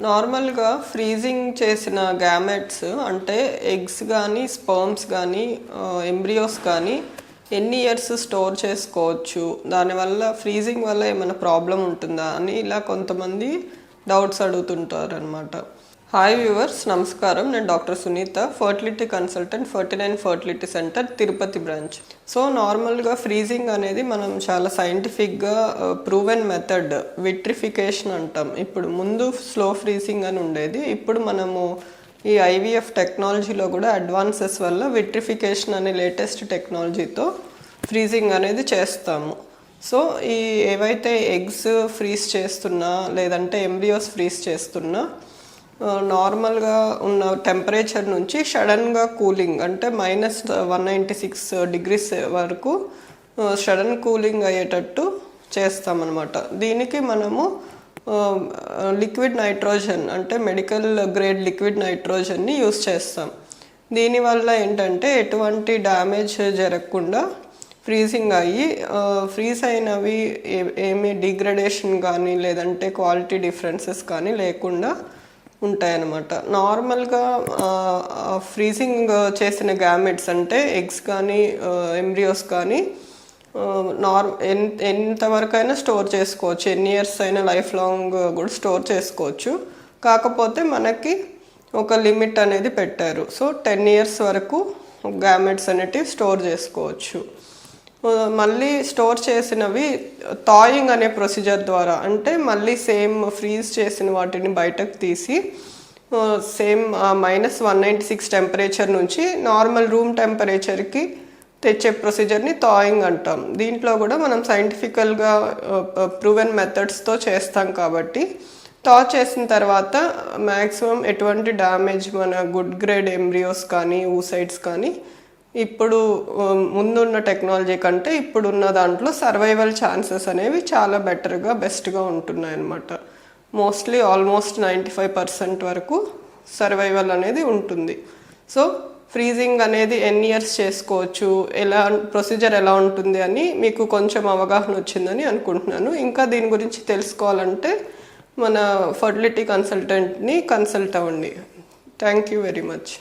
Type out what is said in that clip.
నార్మల్గా ఫ్రీజింగ్ చేసిన గ్యామెట్స్ అంటే ఎగ్స్ కానీ స్పర్మ్స్ కానీ ఎంబ్రియోస్ కానీ ఎన్ని ఇయర్స్ స్టోర్ చేసుకోవచ్చు, దానివల్ల ఫ్రీజింగ్ వల్ల ఏమైనా ప్రాబ్లం ఉంటుందా అని ఇలా కొంతమంది డౌట్స్ అడుగుతుంటారు అనమాట. హాయ్ వ్యూవర్స్, నమస్కారం. నేను doctor Sunitha, fertility consultant, 49 fertility centre, Tirupati branch. So నార్మల్గా ఫ్రీజింగ్ అనేది మనం చాలా సైంటిఫిక్గా ప్రూవెన్ మెథడ్, విట్రిఫికేషన్ అంటాం. ఇప్పుడు ముందు స్లో ఫ్రీజింగ్ అని ఉండేది, ఇప్పుడు మనము ఈ ఐవీఎఫ్ టెక్నాలజీలో కూడా అడ్వాన్సెస్ వల్ల విట్రిఫికేషన్ అనే లేటెస్ట్ టెక్నాలజీతో ఫ్రీజింగ్ అనేది చేస్తాము. సో ఈ ఏవైతే ఎగ్స్ ఫ్రీజ్ చేస్తున్నా లేదంటే ఎంబ్రియోస్ ఫ్రీజ్ చేస్తున్నా నార్మల్గా ఉన్న టెంపరేచర్ నుంచి సడన్గా కూలింగ్ అంటే -196 degrees వరకు సడన్ కూలింగ్ అయ్యేటట్టు చేస్తామన్నమాట. దీనికి మనము లిక్విడ్ నైట్రోజన్ అంటే మెడికల్ గ్రేడ్ లిక్విడ్ నైట్రోజన్ని యూస్ చేస్తాం. దీనివల్ల ఏంటంటే ఎటువంటి డ్యామేజ్ జరగకుండా ఫ్రీజింగ్ అయ్యి ఫ్రీజ్ అయినవి ఏమీ డిగ్రేడేషన్ కానీ లేదంటే క్వాలిటీ డిఫరెన్సెస్ కానీ లేకుండా ఉంటాయన్నమాట. నార్మల్గా ఫ్రీజింగ్ చేసిన గ్యామెట్స్ అంటే ఎగ్స్ కానీ ఎంబ్రియోస్ కానీ ఎంతవరకైనా స్టోర్ చేసుకోవచ్చు, ఎన్ని ఇయర్స్ అయినా లైఫ్ లాంగ్ కూడా స్టోర్ చేసుకోవచ్చు. కాకపోతే మనకి ఒక లిమిట్ అనేది పెట్టారు. సో 10 years వరకు గ్యామెట్స్ అనేటివి స్టోర్ చేసుకోవచ్చు. మళ్ళీ స్టోర్ చేసినవి థాయింగ్ అనే ప్రొసీజర్ ద్వారా అంటే మళ్ళీ సేమ్ ఫ్రీజ్ చేసిన వాటిని బయటకు తీసి సేమ్ -196 టెంపరేచర్ నుంచి నార్మల్ రూమ్ టెంపరేచర్కి తెచ్చే ప్రొసీజర్ని థాయింగ్ అంటాం. దీంట్లో కూడా మనం సైంటిఫికల్గా ప్రూవెన్ మెథడ్స్తో చేస్తాం కాబట్టి థా చేసిన తర్వాత మ్యాక్సిమం ఎటువంటి డ్యామేజ్ మన గుడ్ గ్రేడ్ ఎంబ్రియోస్ కానీ ఊసైడ్స్ కానీ ఇప్పుడు ముందున్న టెక్నాలజీ కంటే ఇప్పుడున్న దాంట్లో సర్వైవల్ ఛాన్సెస్ అనేవి చాలా బెటర్గా బెస్ట్గా ఉంటున్నాయి అన్నమాట. మోస్ట్లీ ఆల్మోస్ట్ 95% వరకు సర్వైవల్ అనేది ఉంటుంది. సో ఫ్రీజింగ్ అనేది ఎన్ని ఇయర్స్ చేసుకోవచ్చు, ప్రొసీజర్ ఎలా ఉంటుంది అని మీకు కొంచెం అవగాహన వచ్చిందని అనుకుంటున్నాను. ఇంకా దీని గురించి తెలుసుకోవాలంటే మన ఫర్టిలిటీ కన్సల్టెంట్ని కన్సల్ట్ అవ్వండి. Thank you very much.